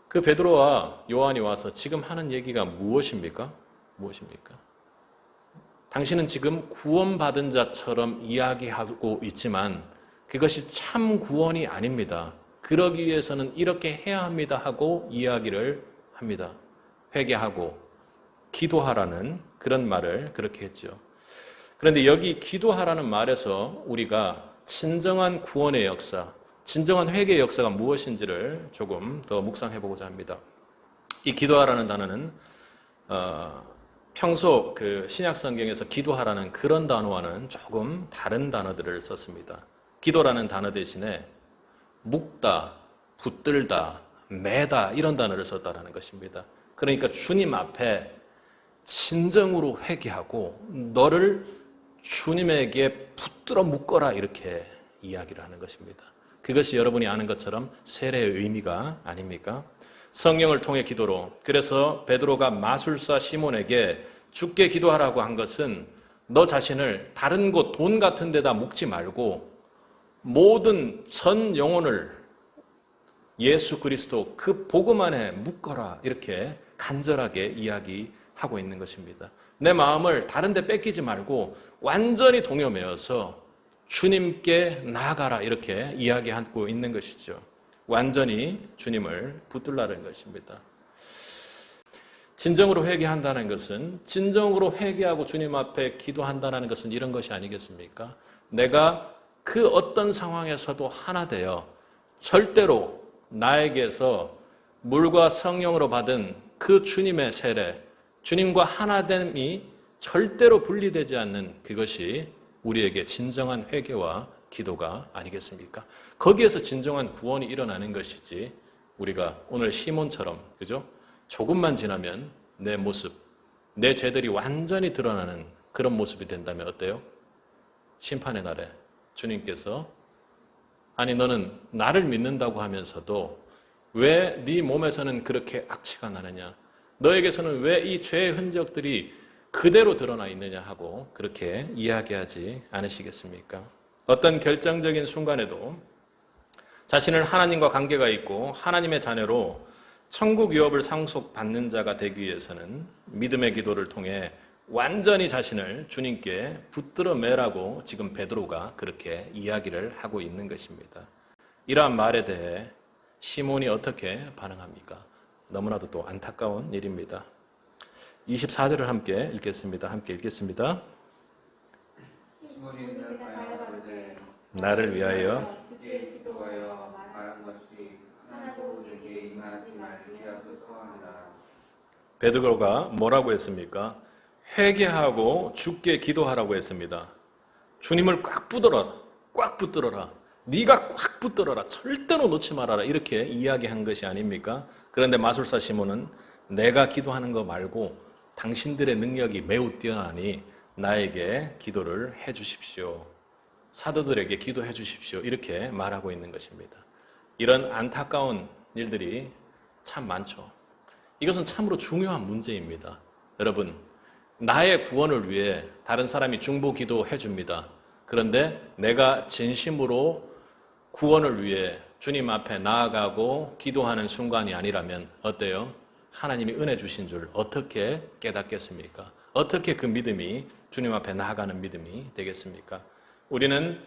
그 베드로와 요한이 와서 지금 하는 얘기가 무엇입니까? 무엇입니까? 당신은 지금 구원받은 자처럼 이야기하고 있지만 그것이 참 구원이 아닙니다. 그러기 위해서는 이렇게 해야 합니다 하고 이야기를 합니다. 회개하고 기도하라는 그런 말을 그렇게 했죠. 그런데 여기 기도하라는 말에서 우리가 진정한 구원의 역사, 진정한 회개의 역사가 무엇인지를 조금 더 묵상해 보고자 합니다. 이 기도하라는 단어는 평소 그 신약 성경에서 기도하라는 그런 단어와는 조금 다른 단어들을 썼습니다. 기도라는 단어 대신에 묵다, 붙들다, 매다 이런 단어를 썼다라는 것입니다. 그러니까 주님 앞에 진정으로 회개하고 너를 주님에게 붙들어 묶어라 이렇게 이야기를 하는 것입니다. 그것이 여러분이 아는 것처럼 세례의 의미가 아닙니까? 성령을 통해 기도로 그래서 베드로가 마술사 시몬에게 주께 기도하라고 한 것은 너 자신을 다른 곳 돈 같은 데다 묶지 말고 모든 전 영혼을 예수 그리스도 그 복음 안에 묶어라 이렇게 간절하게 이야기하고 있는 것입니다. 내 마음을 다른 데 뺏기지 말고 완전히 동요매어서 주님께 나아가라 이렇게 이야기하고 있는 것이죠. 완전히 주님을 붙들라는 것입니다. 진정으로 회개한다는 것은 진정으로 회개하고 주님 앞에 기도한다는 것은 이런 것이 아니겠습니까? 내가 그 어떤 상황에서도 하나 되어 절대로 나에게서 물과 성령으로 받은 그 주님의 세례, 주님과 하나됨이 절대로 분리되지 않는 그것이 우리에게 진정한 회개와 기도가 아니겠습니까? 거기에서 진정한 구원이 일어나는 것이지 우리가 오늘 시몬처럼 그죠? 조금만 지나면 내 모습, 내 죄들이 완전히 드러나는 그런 모습이 된다면 어때요? 심판의 날에 주님께서 아니 너는 나를 믿는다고 하면서도 왜 네 몸에서는 그렇게 악취가 나느냐? 너에게서는 왜 이 죄의 흔적들이 그대로 드러나 있느냐 하고 그렇게 이야기하지 않으시겠습니까? 어떤 결정적인 순간에도 자신을 하나님과 관계가 있고 하나님의 자녀로 천국 유업을 상속받는 자가 되기 위해서는 믿음의 기도를 통해 완전히 자신을 주님께 붙들어 매라고 지금 베드로가 그렇게 이야기를 하고 있는 것입니다. 이러한 말에 대해 시몬이 어떻게 반응합니까? 너무나도 또 안타까운 일입니다. 24절을 함께 읽겠습니다. 나를 위하여 주께 기도하여 말한 것이 하나도 내게 임하지 말게 하소서 하니라. 베드로가 뭐라고 했습니까? 회개하고 죽게 기도하라고 했습니다. 주님을 꽉 붙들어라. 꽉 붙들어라. 네가 꽉 붙들어라. 절대로 놓지 말아라. 이렇게 이야기한 것이 아닙니까? 그런데 마술사 시몬은 내가 기도하는 거 말고 당신들의 능력이 매우 뛰어나니 나에게 기도를 해 주십시오. 사도들에게 기도해 주십시오. 이렇게 말하고 있는 것입니다. 이런 안타까운 일들이 참 많죠. 이것은 참으로 중요한 문제입니다. 여러분, 나의 구원을 위해 다른 사람이 중보 기도해 줍니다. 그런데 내가 진심으로 구원을 위해 주님 앞에 나아가고 기도하는 순간이 아니라면 어때요? 하나님이 은혜 주신 줄 어떻게 깨닫겠습니까? 어떻게 그 믿음이 주님 앞에 나아가는 믿음이 되겠습니까? 우리는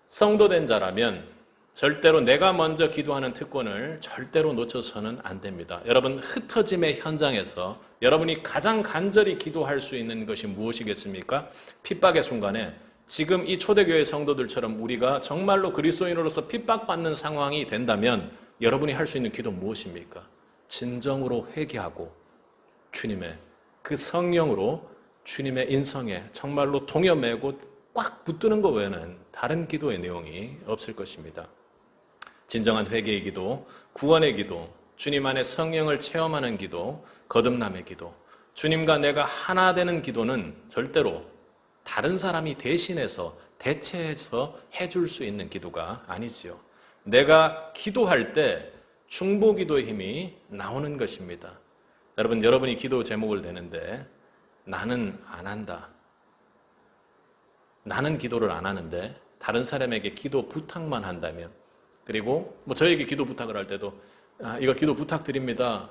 성도된 자라면 절대로 내가 먼저 기도하는 특권을 절대로 놓쳐서는 안 됩니다. 여러분, 흩어짐의 현장에서 여러분이 가장 간절히 기도할 수 있는 것이 무엇이겠습니까? 핍박의 순간에 지금 이 초대교회 성도들처럼 우리가 정말로 그리스도인으로서 핍박받는 상황이 된다면 여러분이 할 수 있는 기도 무엇입니까? 진정으로 회개하고 주님의 그 성령으로 주님의 인성에 정말로 동여매고 꽉 붙드는 것 외에는 다른 기도의 내용이 없을 것입니다. 진정한 회개의 기도, 구원의 기도, 주님 안에 성령을 체험하는 기도, 거듭남의 기도, 주님과 내가 하나 되는 기도는 절대로 다른 사람이 대신해서 대체해서 해줄 수 있는 기도가 아니지요. 내가 기도할 때 중보 기도의 힘이 나오는 것입니다. 여러분, 여러분이 기도 제목을 대는데 나는 안 한다. 나는 기도를 안 하는데 다른 사람에게 기도 부탁만 한다면, 그리고 저에게 기도 부탁을 할 때도 이거 기도 부탁드립니다.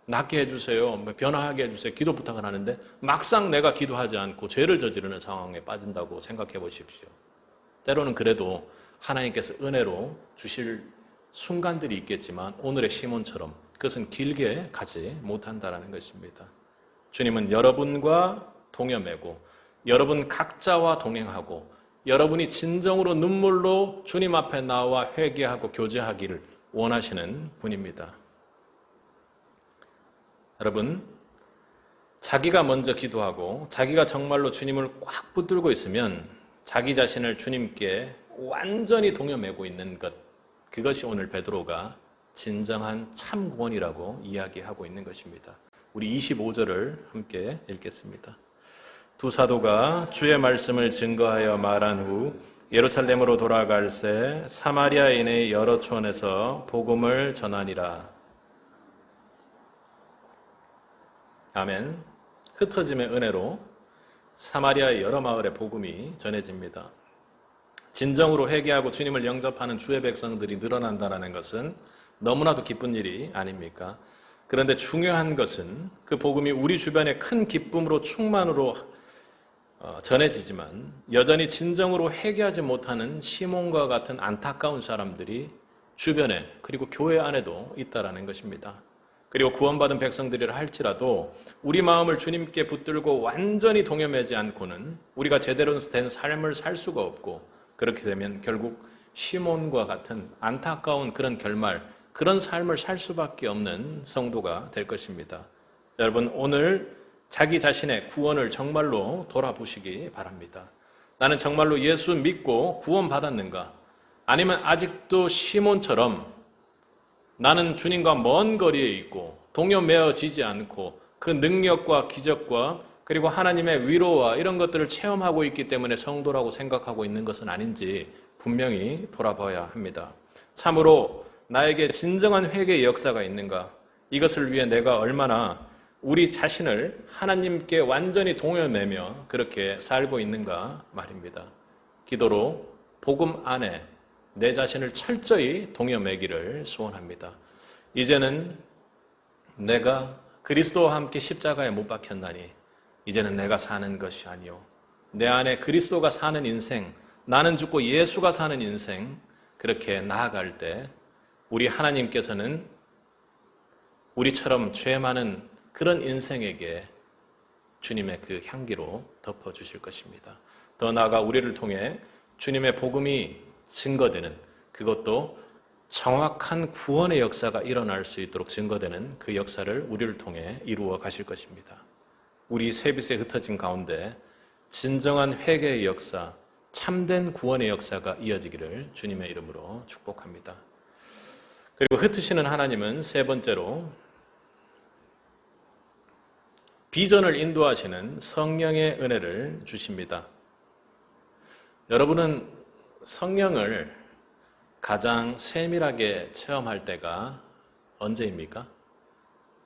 낫게 해주세요. 변화하게 해주세요. 기도 부탁을 하는데 막상 내가 기도하지 않고 죄를 저지르는 상황에 빠진다고 생각해 보십시오. 때로는 그래도 하나님께서 은혜로 주실 순간들이 있겠지만 오늘의 시몬처럼 그것은 길게 가지 못한다는 것입니다. 주님은 여러분과 동여매고 여러분 각자와 동행하고 여러분이 진정으로 눈물로 주님 앞에 나와 회개하고 교제하기를 원하시는 분입니다. 여러분, 자기가 먼저 기도하고 자기가 정말로 주님을 꽉 붙들고 있으면 자기 자신을 주님께 완전히 동여매고 있는 것, 그것이 오늘 베드로가 진정한 참 구원이라고 이야기하고 있는 것입니다. 우리 25절을 함께 읽겠습니다. 두 사도가 주의 말씀을 증거하여 말한 후 예루살렘으로 돌아갈새 사마리아인의 여러 촌에서 복음을 전하니라. 아멘. 흩어짐의 은혜로 사마리아의 여러 마을에 복음이 전해집니다. 진정으로 회개하고 주님을 영접하는 주의 백성들이 늘어난다는 것은 너무나도 기쁜 일이 아닙니까? 그런데 중요한 것은 그 복음이 우리 주변에 큰 기쁨으로 충만으로 전해지지만 여전히 진정으로 회개하지 못하는 시몬과 같은 안타까운 사람들이 주변에 그리고 교회 안에도 있다라는 것입니다. 그리고 구원받은 백성들이라 할지라도 우리 마음을 주님께 붙들고 완전히 동여매지 않고는 우리가 제대로 된 삶을 살 수가 없고, 그렇게 되면 결국 시몬과 같은 안타까운 그런 결말, 그런 삶을 살 수밖에 없는 성도가 될 것입니다. 여러분, 오늘 자기 자신의 구원을 정말로 돌아보시기 바랍니다. 나는 정말로 예수 믿고 구원받았는가? 아니면 아직도 시몬처럼 나는 주님과 먼 거리에 있고 동요매어지지 않고 그 능력과 기적과 그리고 하나님의 위로와 이런 것들을 체험하고 있기 때문에 성도라고 생각하고 있는 것은 아닌지 분명히 돌아봐야 합니다. 참으로 나에게 진정한 회개의 역사가 있는가? 이것을 위해 내가 얼마나 우리 자신을 하나님께 완전히 동여매며 그렇게 살고 있는가 말입니다. 기도로 복음 안에 내 자신을 철저히 동여매기를 소원합니다. 이제는 내가 그리스도와 함께 십자가에 못 박혔나니 이제는 내가 사는 것이 아니요 내 안에 그리스도가 사는 인생, 나는 죽고 예수가 사는 인생, 그렇게 나아갈 때 우리 하나님께서는 우리처럼 죄 많은 그런 인생에게 주님의 그 향기로 덮어주실 것입니다. 더 나아가 우리를 통해 주님의 복음이 증거되는, 그것도 정확한 구원의 역사가 일어날 수 있도록 증거되는 그 역사를 우리를 통해 이루어 가실 것입니다. 우리 세빛에 흩어진 가운데 진정한 회개의 역사, 참된 구원의 역사가 이어지기를 주님의 이름으로 축복합니다. 그리고 흩으시는 하나님은 세 번째로 비전을 인도하시는 성령의 은혜를 주십니다. 여러분은 성령을 가장 세밀하게 체험할 때가 언제입니까?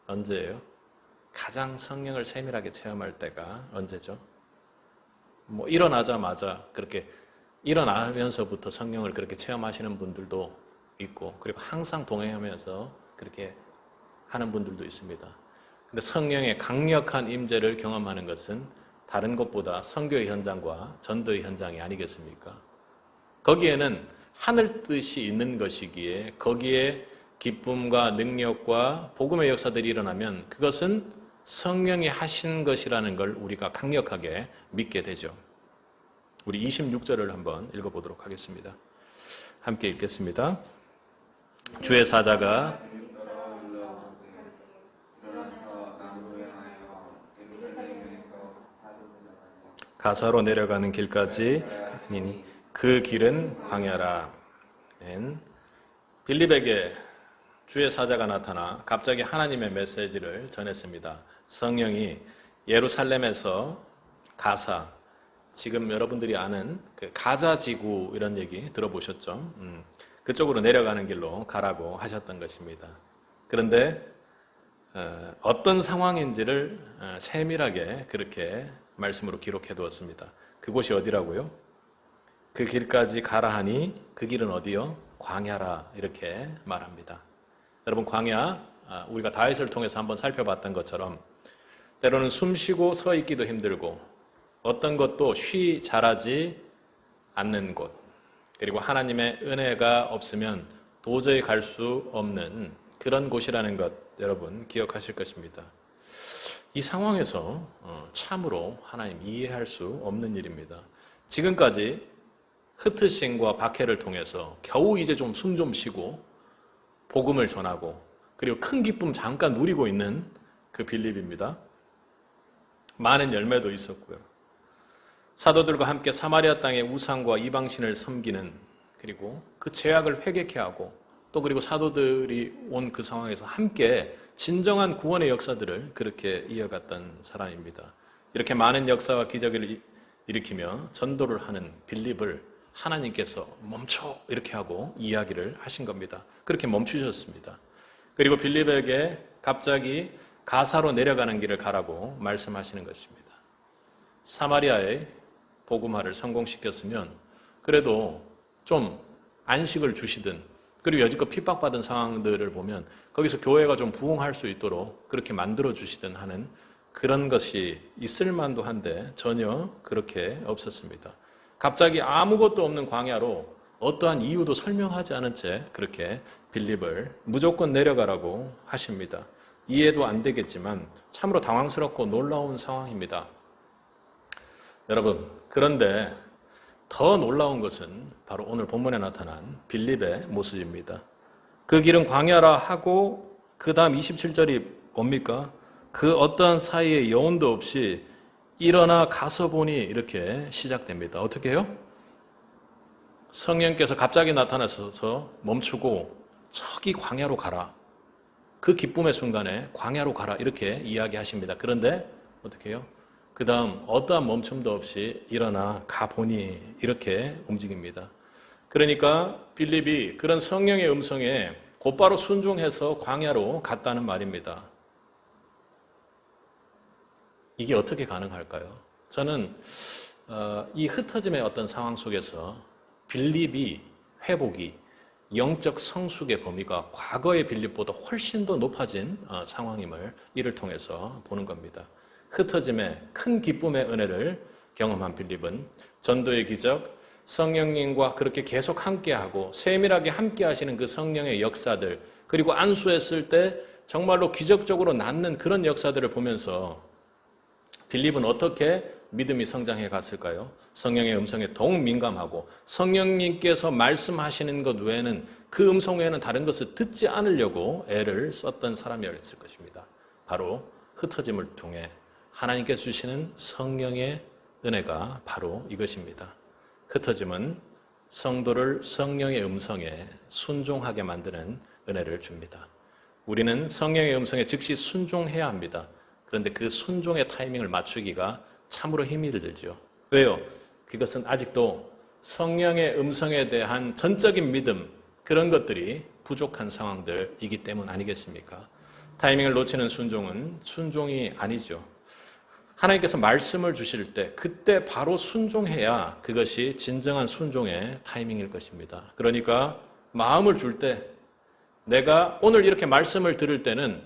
언제예요? 가장 성령을 세밀하게 체험할 때가 언제죠? 일어나자마자 그렇게 일어나면서부터 성령을 그렇게 체험하시는 분들도 있고, 그리고 항상 동행하면서 그렇게 하는 분들도 있습니다. 근데 성령의 강력한 임재를 경험하는 것은 다른 것보다 선교의 현장과 전도의 현장이 아니겠습니까? 거기에는 하늘 뜻이 있는 것이기에 거기에 기쁨과 능력과 복음의 역사들이 일어나면 그것은 성령이 하신 것이라는 걸 우리가 강력하게 믿게 되죠. 우리 26절을 한번 읽어보도록 하겠습니다. 함께 읽겠습니다. 주의 사자가 가사로 내려가는 길까지 가니 그 길은 광야라. 빌립에게 주의 사자가 나타나 갑자기 하나님의 메시지를 전했습니다. 성령이 예루살렘에서 가사, 지금 여러분들이 아는 그 가자 지구 이런 얘기 들어보셨죠? 그쪽으로 내려가는 길로 가라고 하셨던 것입니다. 그런데 어떤 상황인지를 세밀하게 그렇게 말씀으로 기록해 두었습니다. 그곳이 어디라고요? 그 길까지 가라 하니 그 길은 어디요? 광야라, 이렇게 말합니다. 여러분, 광야, 우리가 다윗을 통해서 한번 살펴봤던 것처럼 때로는 숨 쉬고 서 있기도 힘들고 어떤 것도 쉬 자라지 않는 곳, 그리고 하나님의 은혜가 없으면 도저히 갈 수 없는 그런 곳이라는 것, 여러분 기억하실 것입니다. 이 상황에서 참으로 하나님 이해할 수 없는 일입니다. 지금까지 흩으심과 박해를 통해서 겨우 이제 좀 숨 좀 쉬고 복음을 전하고 그리고 큰 기쁨 잠깐 누리고 있는 그 빌립입니다. 많은 열매도 있었고요. 사도들과 함께 사마리아 땅의 우상과 이방신을 섬기는, 그리고 그 죄악을 회개케 하고 또 그리고 사도들이 온 그 상황에서 함께 진정한 구원의 역사들을 그렇게 이어갔던 사람입니다. 이렇게 많은 역사와 기적을 일으키며 전도를 하는 빌립을 하나님께서 멈춰 이렇게 하고 이야기를 하신 겁니다. 그렇게 멈추셨습니다. 그리고 빌립에게 갑자기 가사로 내려가는 길을 가라고 말씀하시는 것입니다. 사마리아의 복음화를 성공시켰으면 그래도 좀 안식을 주시든, 그리고 여지껏 핍박받은 상황들을 보면 거기서 교회가 좀 부흥할 수 있도록 그렇게 만들어 주시든 하는 그런 것이 있을 만도 한데 전혀 그렇게 없었습니다. 갑자기 아무것도 없는 광야로 어떠한 이유도 설명하지 않은 채 그렇게 빌립을 무조건 내려가라고 하십니다. 이해도 안 되겠지만 참으로 당황스럽고 놀라운 상황입니다. 여러분, 그런데 더 놀라운 것은 바로 오늘 본문에 나타난 빌립의 모습입니다. 그 길은 광야라 하고 그 다음 27절이 뭡니까? 그 어떠한 사이에 여운도 없이 일어나 가서 보니 이렇게 시작됩니다. 어떻게 해요? 성령께서 갑자기 나타나셔서 멈추고 저기 광야로 가라. 그 기쁨의 순간에 광야로 가라 이렇게 이야기하십니다. 그런데 어떻게 해요? 그 다음 어떠한 멈춤도 없이 일어나 가보니 이렇게 움직입니다. 그러니까 빌립이 그런 성령의 음성에 곧바로 순종해서 광야로 갔다는 말입니다. 이게 어떻게 가능할까요? 저는 이 흩어짐의 어떤 상황 속에서 빌립이 회복이 영적 성숙의 범위가 과거의 빌립보다 훨씬 더 높아진 상황임을 이를 통해서 보는 겁니다. 흩어짐의 큰 기쁨의 은혜를 경험한 빌립은 전도의 기적, 성령님과 그렇게 계속 함께하고 세밀하게 함께하시는 그 성령의 역사들, 그리고 안수했을 때 정말로 기적적으로 낫는 그런 역사들을 보면서 빌립은 어떻게 믿음이 성장해 갔을까요? 성령의 음성에 더욱 민감하고 성령님께서 말씀하시는 것 외에는 그 음성 외에는 다른 것을 듣지 않으려고 애를 썼던 사람이었을 것입니다. 바로 흩어짐을 통해 하나님께서 주시는 성령의 은혜가 바로 이것입니다. 흩어짐은 성도를 성령의 음성에 순종하게 만드는 은혜를 줍니다. 우리는 성령의 음성에 즉시 순종해야 합니다. 그런데 그 순종의 타이밍을 맞추기가 참으로 힘이 들죠. 왜요? 그것은 아직도 성령의 음성에 대한 전적인 믿음, 그런 것들이 부족한 상황들이기 때문 아니겠습니까? 타이밍을 놓치는 순종은 순종이 아니죠. 하나님께서 말씀을 주실 때 그때 바로 순종해야 그것이 진정한 순종의 타이밍일 것입니다. 그러니까 마음을 줄 때 내가 오늘 이렇게 말씀을 들을 때는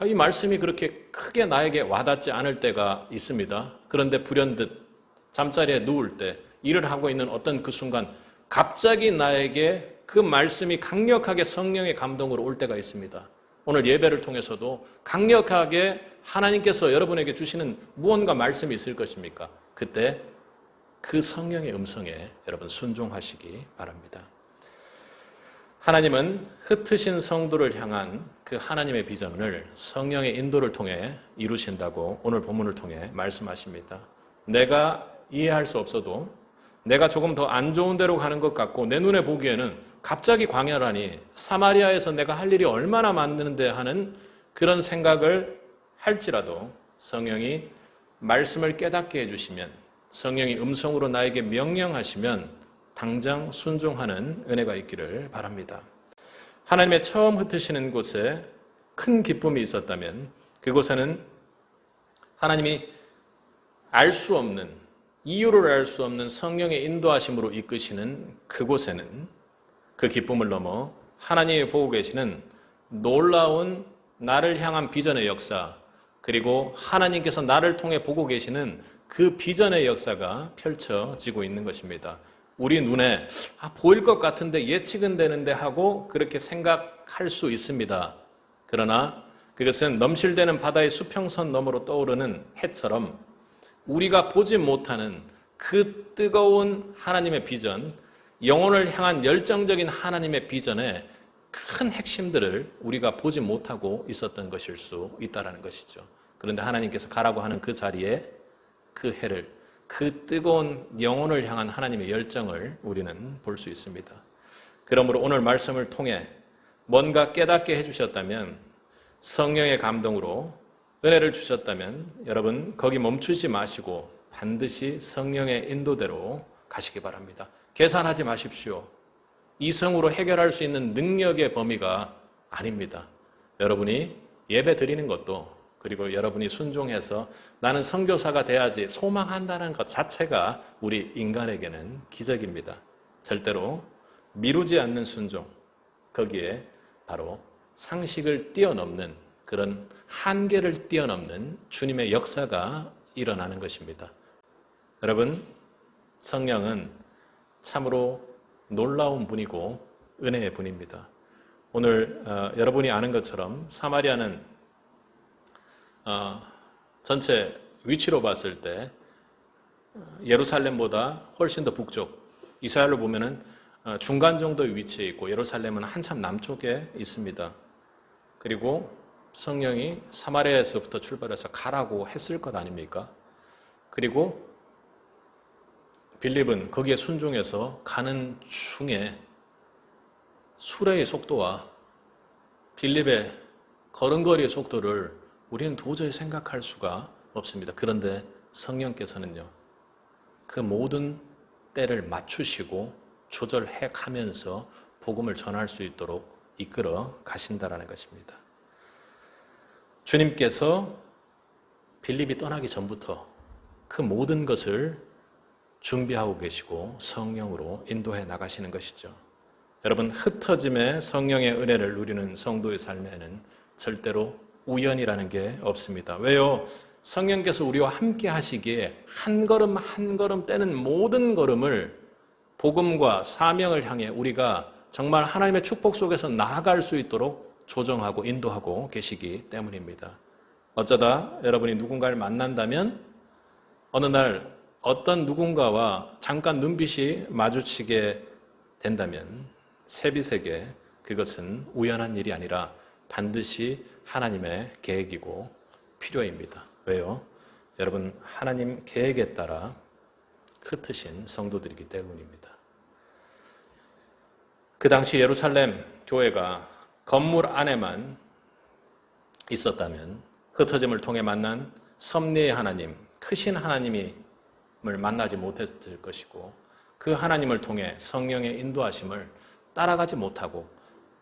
이 말씀이 그렇게 크게 나에게 와닿지 않을 때가 있습니다. 그런데 불현듯 잠자리에 누울 때 일을 하고 있는 어떤 그 순간 갑자기 나에게 그 말씀이 강력하게 성령의 감동으로 올 때가 있습니다. 오늘 예배를 통해서도 강력하게 하나님께서 여러분에게 주시는 무언가 말씀이 있을 것입니까? 그때 그 성령의 음성에 여러분 순종하시기 바랍니다. 하나님은 흩으신 성도를 향한 그 하나님의 비전을 성령의 인도를 통해 이루신다고 오늘 본문을 통해 말씀하십니다. 내가 이해할 수 없어도 내가 조금 더 안 좋은 데로 가는 것 같고 내 눈에 보기에는 갑자기 광야라니 사마리아에서 내가 할 일이 얼마나 많은데 하는 그런 생각을 할지라도 성령이 말씀을 깨닫게 해주시면 성령이 음성으로 나에게 명령하시면 당장 순종하는 은혜가 있기를 바랍니다. 하나님의 처음 흩으시는 곳에 큰 기쁨이 있었다면 그곳에는 하나님이 알 수 없는, 이유를 알 수 없는 성령의 인도하심으로 이끄시는 그곳에는 그 기쁨을 넘어 하나님이 보고 계시는 놀라운 나를 향한 비전의 역사, 그리고 하나님께서 나를 통해 보고 계시는 그 비전의 역사가 펼쳐지고 있는 것입니다. 우리 눈에 보일 것 같은데 예측은 되는데 하고 그렇게 생각할 수 있습니다. 그러나 그것은 넘실대는 바다의 수평선 너머로 떠오르는 해처럼 우리가 보지 못하는 그 뜨거운 하나님의 비전, 영혼을 향한 열정적인 하나님의 비전의 큰 핵심들을 우리가 보지 못하고 있었던 것일 수 있다는 것이죠. 그런데 하나님께서 가라고 하는 그 자리에 그 해를, 그 뜨거운 영혼을 향한 하나님의 열정을 우리는 볼 수 있습니다. 그러므로 오늘 말씀을 통해 뭔가 깨닫게 해주셨다면, 성령의 감동으로 은혜를 주셨다면 여러분 거기 멈추지 마시고 반드시 성령의 인도대로 가시기 바랍니다. 계산하지 마십시오. 이성으로 해결할 수 있는 능력의 범위가 아닙니다. 여러분이 예배 드리는 것도, 그리고 여러분이 순종해서 나는 선교사가 돼야지 소망한다는 것 자체가 우리 인간에게는 기적입니다. 절대로 미루지 않는 순종, 거기에 바로 상식을 뛰어넘는 그런 한계를 뛰어넘는 주님의 역사가 일어나는 것입니다. 여러분, 성령은 참으로 놀라운 분이고 은혜의 분입니다. 오늘 여러분이 아는 것처럼 사마리아는 전체 위치로 봤을 때 예루살렘보다 훨씬 더 북쪽, 이스라엘로 보면은 중간 정도의 위치에 있고 예루살렘은 한참 남쪽에 있습니다. 그리고 성령이 사마리아에서부터 출발해서 가라고 했을 것 아닙니까? 그리고 빌립은 거기에 순종해서 가는 중에 수레의 속도와 빌립의 걸음걸이의 속도를 우리는 도저히 생각할 수가 없습니다. 그런데 성령께서는요, 그 모든 때를 맞추시고 조절해 가면서 복음을 전할 수 있도록 이끌어 가신다라는 것입니다. 주님께서 빌립이 떠나기 전부터 그 모든 것을 준비하고 계시고 성령으로 인도해 나가시는 것이죠. 여러분, 흩어짐의 성령의 은혜를 누리는 성도의 삶에는 절대로 우연이라는 게 없습니다. 왜요? 성령께서 우리와 함께 하시기에 한 걸음 한 걸음 떼는 모든 걸음을 복음과 사명을 향해 우리가 정말 하나님의 축복 속에서 나아갈 수 있도록 조정하고 인도하고 계시기 때문입니다. 어쩌다 여러분이 누군가를 만난다면 어느 날 어떤 누군가와 잠깐 눈빛이 마주치게 된다면 세빛에게 그것은 우연한 일이 아니라 반드시 하나님의 계획이고 필요입니다. 왜요? 여러분, 하나님 계획에 따라 흩으신 성도들이기 때문입니다. 그 당시 예루살렘 교회가 건물 안에만 있었다면 흩어짐을 통해 만난 섭리의 하나님, 크신 하나님을 만나지 못했을 것이고 그 하나님을 통해 성령의 인도하심을 따라가지 못하고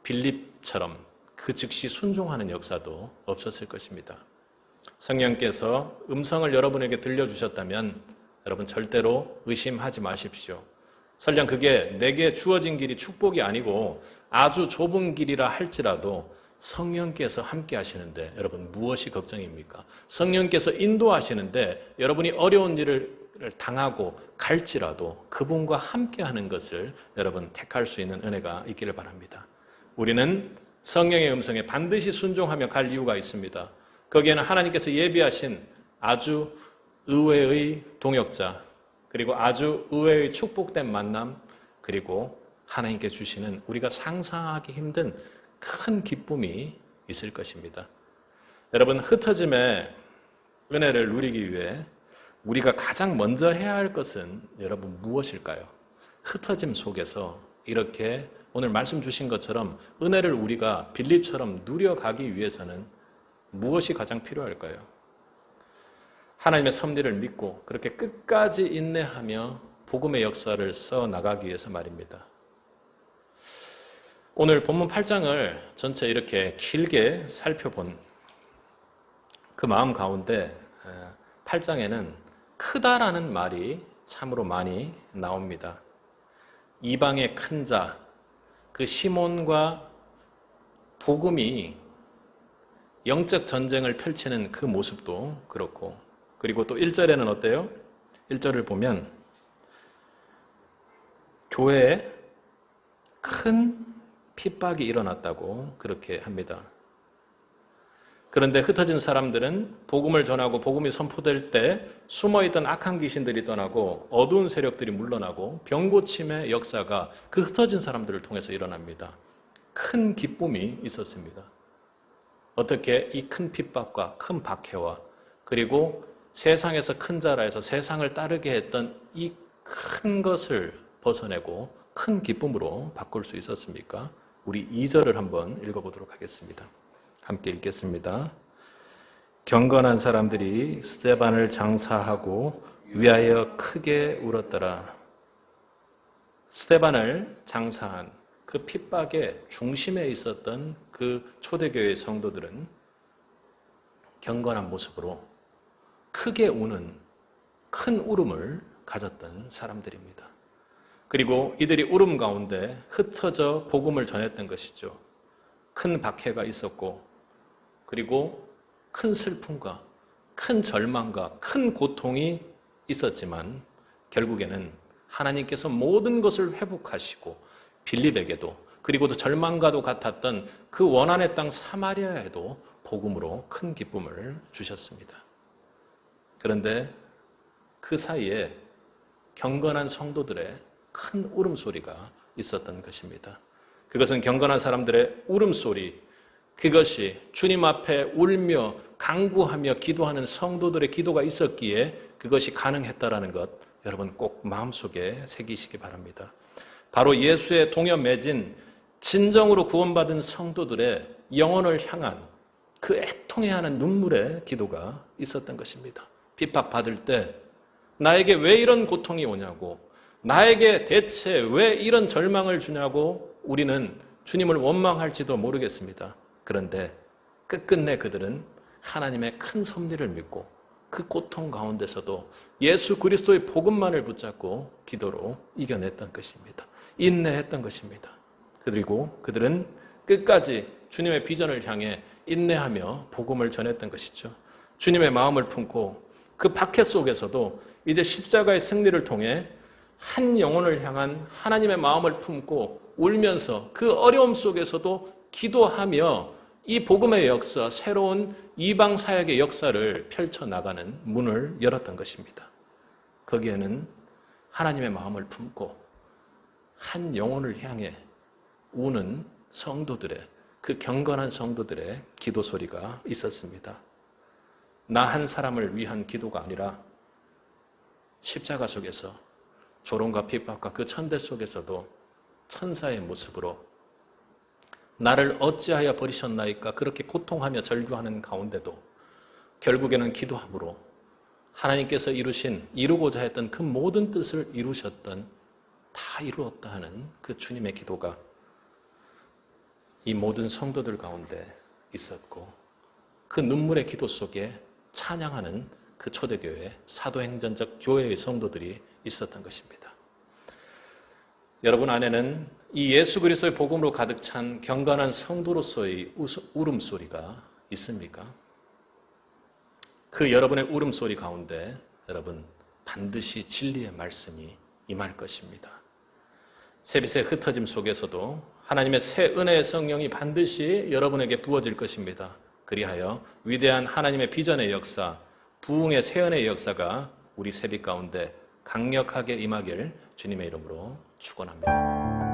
빌립처럼 그 즉시 순종하는 역사도 없었을 것입니다. 성령께서 음성을 여러분에게 들려주셨다면 여러분 절대로 의심하지 마십시오. 설령 그게 내게 주어진 길이 축복이 아니고 아주 좁은 길이라 할지라도 성령께서 함께 하시는데 여러분 무엇이 걱정입니까? 성령께서 인도하시는데 여러분이 어려운 일을 당하고 갈지라도 그분과 함께 하는 것을 여러분 택할 수 있는 은혜가 있기를 바랍니다. 우리는 성령의 음성에 반드시 순종하며 갈 이유가 있습니다. 거기에는 하나님께서 예비하신 아주 의외의 동역자, 그리고 아주 의외의 축복된 만남, 그리고 하나님께 주시는 우리가 상상하기 힘든 큰 기쁨이 있을 것입니다. 여러분, 흩어짐의 은혜를 누리기 위해 우리가 가장 먼저 해야 할 것은 여러분 무엇일까요? 흩어짐 속에서 이렇게 오늘 말씀 주신 것처럼 은혜를 우리가 빌립처럼 누려가기 위해서는 무엇이 가장 필요할까요? 하나님의 섭리를 믿고 그렇게 끝까지 인내하며 복음의 역사를 써나가기 위해서 말입니다. 오늘 본문 8장을 전체 이렇게 길게 살펴본 그 마음 가운데 8장에는 크다라는 말이 참으로 많이 나옵니다. 이방의 큰 자, 그 시몬과 복음이 영적 전쟁을 펼치는 그 모습도 그렇고, 그리고 또 1절에는 어때요? 1절을 보면 교회에 큰 핍박이 일어났다고 그렇게 합니다. 그런데 흩어진 사람들은 복음을 전하고 복음이 선포될 때 숨어있던 악한 귀신들이 떠나고 어두운 세력들이 물러나고 병고침의 역사가 그 흩어진 사람들을 통해서 일어납니다. 큰 기쁨이 있었습니다. 어떻게 이 큰 핍박과 큰 박해와 그리고 세상에서 큰 자라 해서 세상을 따르게 했던 이 큰 것을 벗어내고 큰 기쁨으로 바꿀 수 있었습니까? 우리 2절을 한번 읽어보도록 하겠습니다. 함께 읽겠습니다. 경건한 사람들이 스데반을 장사하고 위하여 크게 울었더라. 스데반을 장사한 그 핍박의 중심에 있었던 그 초대교회의 성도들은 경건한 모습으로 크게 우는 큰 울음을 가졌던 사람들입니다. 그리고 이들이 울음 가운데 흩어져 복음을 전했던 것이죠. 큰 박해가 있었고, 그리고 큰 슬픔과 큰 절망과 큰 고통이 있었지만 결국에는 하나님께서 모든 것을 회복하시고 빌립에게도, 그리고 또 절망과도 같았던 그 원한의 땅 사마리아에도 복음으로 큰 기쁨을 주셨습니다. 그런데 그 사이에 경건한 성도들의 큰 울음소리가 있었던 것입니다. 그것은 경건한 사람들의 울음소리, 그것이 주님 앞에 울며 간구하며 기도하는 성도들의 기도가 있었기에 그것이 가능했다라는 것 여러분 꼭 마음속에 새기시기 바랍니다. 바로 예수의 동여 맺은 진정으로 구원받은 성도들의 영혼을 향한 그 애통해하는 눈물의 기도가 있었던 것입니다. 핍박받을 때 나에게 왜 이런 고통이 오냐고, 나에게 대체 왜 이런 절망을 주냐고 우리는 주님을 원망할지도 모르겠습니다. 그런데 끝끝내 그들은 하나님의 큰 섭리를 믿고 그 고통 가운데서도 예수 그리스도의 복음만을 붙잡고 기도로 이겨냈던 것입니다. 인내했던 것입니다. 그리고 그들은 끝까지 주님의 비전을 향해 인내하며 복음을 전했던 것이죠. 주님의 마음을 품고 그 박해 속에서도 이제 십자가의 승리를 통해 한 영혼을 향한 하나님의 마음을 품고 울면서 그 어려움 속에서도 기도하며 이 복음의 역사, 새로운 이방 사역의 역사를 펼쳐나가는 문을 열었던 것입니다. 거기에는 하나님의 마음을 품고 한 영혼을 향해 우는 성도들의, 그 경건한 성도들의 기도 소리가 있었습니다. 나 한 사람을 위한 기도가 아니라 십자가 속에서 조롱과 핍박과 그 천대 속에서도 천사의 모습으로 나를 어찌하여 버리셨나이까 그렇게 고통하며 절규하는 가운데도 결국에는 기도함으로 하나님께서 이루고자 했던 그 모든 뜻을 이루셨던, 다 이루었다 하는 그 주님의 기도가 이 모든 성도들 가운데 있었고, 그 눈물의 기도 속에 찬양하는 그 초대교회, 사도행전적 교회의 성도들이 있었던 것입니다. 여러분 안에는 이 예수 그리스도의 복음으로 가득 찬 경건한 성도로서의 울음소리가 있습니까? 그 여러분의 울음소리 가운데 여러분 반드시 진리의 말씀이 임할 것입니다. 세빛의 흩어짐 속에서도 하나님의 새 은혜의 성령이 반드시 여러분에게 부어질 것입니다. 그리하여 위대한 하나님의 비전의 역사, 부흥의 새 은혜의 역사가 우리 세빛 가운데 강력하게 임하길 주님의 이름으로 축원합니다.